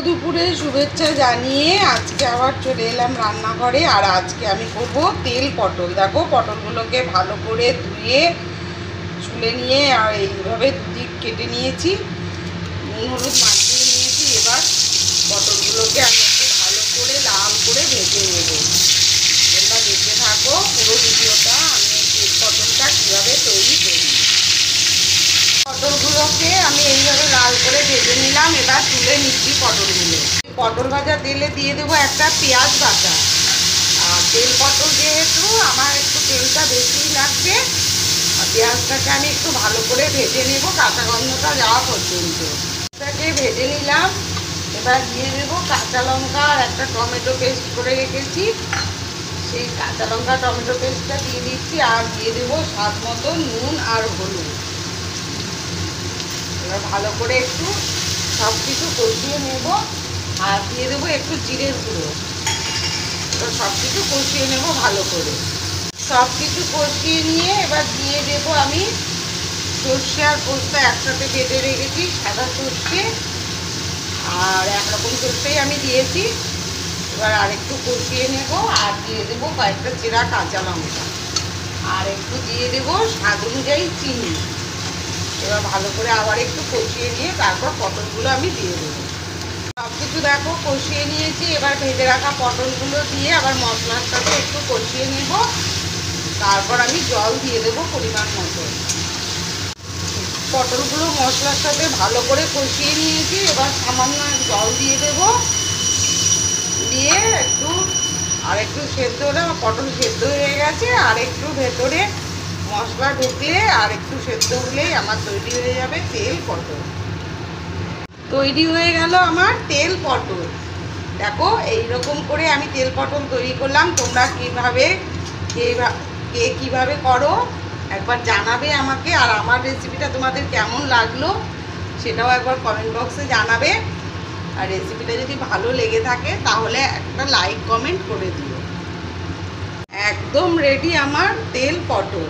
দুপুরে শুভেচ্ছা জানিয়ে আজকে আবার চলে এলাম রান্নাঘরে। আর আজকে আমি করব তেল পটল। দেখো পটলগুলোকে ভালো করে ধুয়ে ছুলে নিয়ে আর এইভাবে দুদিক কেটে নিয়েছি, নুন হলুদ মাখিয়ে নিয়েছি। এবার পটলগুলোকে আমি একটু ভালো করে লাল করে ভেজে নেব। তোমরা দেখতে থাকো পুরো ভিডিওটা, আমি এই তেল পটলটা কীভাবে তৈরি করি। পটলগুলোকে আমি এইভাবে লাল করে ভেজে নিলাম। এবার তুলে নিচ্ছি পটলগুলো। পটল ভাজা তেলে দিয়ে দেবো একটা পেঁয়াজ বাটা। আর তেল পটল যেহেতু আমার একটু তেলটা বেশি লাগবে, আর পেঁয়াজটাকে আমি একটু ভালো করে ভেজে নেব কাঁচা গন্ধটা যাওয়া পর্যন্ত। এটাকে ভেজে নিলাম। এবার দিয়ে দেবো কাঁচা লঙ্কা আর একটা টমেটো পেস্ট করে রেখেছি, সেই কাঁচা লঙ্কা টমেটো পেস্টটা দিয়ে দিচ্ছি। আর দিয়ে দেবো স্বাদ মতো নুন আর হলুদ। এবার ভালো করে একটু সব কিছু কষিয়ে নেব। আর দিয়ে দেবো একটু জিরের গুঁড়ো। এবার সব কিছু কষিয়ে নেব ভালো করে। সব কিছু কষিয়ে নিয়ে এবার দিয়ে দেবো আমি সর্ষে আর পোস্ত একসাথে কেটে রেখেছি, সাদা সর্ষে আর একরকম সর্ষেই আমি দিয়েছি। এবার আরেকটু কষিয়ে নেব। আর দিয়ে দেবো কয়েকটা চেরা কাঁচা লঙ্কা, আর একটু দিয়ে দেবো স্বাদ অনুযায়ী চিনি। এবার ভালো করে আবার একটু কষিয়ে নিয়ে তারপর পটলগুলো আমি দিয়ে দেবো। সব কিছু দেখো কষিয়ে নিয়েছি। এবার ভেজে রাখা পটলগুলো দিয়ে আবার মশলার সাথে একটু কষিয়ে নেব। তারপর আমি জল দিয়ে দেবো পরিমাণ মতো। পটলগুলো মশলার সাথে ভালো করে কষিয়ে নিয়েছি। এবার সামান্য জল দিয়ে দেবো, দিয়ে আর একটু সেদ্ধ হলে আমার পটল সেদ্ধ হয়ে গেছে। আর একটু ভেতরে মশলা ঢুকলে আর একটু সেদ্ধ হলেই আমার তৈরি হয়ে যাবে তেল পটল। তৈরি হয়ে গেল আমার তেল পটল। দেখো এইরকম করে আমি তেল পটল তৈরি করলাম। তোমরা কে কীভাবে করো একবার জানাবে আমাকে। আর আমার রেসিপিটা তোমাদের কেমন লাগলো সেটাও একবার কমেন্ট বক্সে জানাবে। আর রেসিপিটা যদি ভালো লেগে থাকে তাহলে একটা লাইক কমেন্ট করে দিও। একদম রেডি আমার তেল পটল।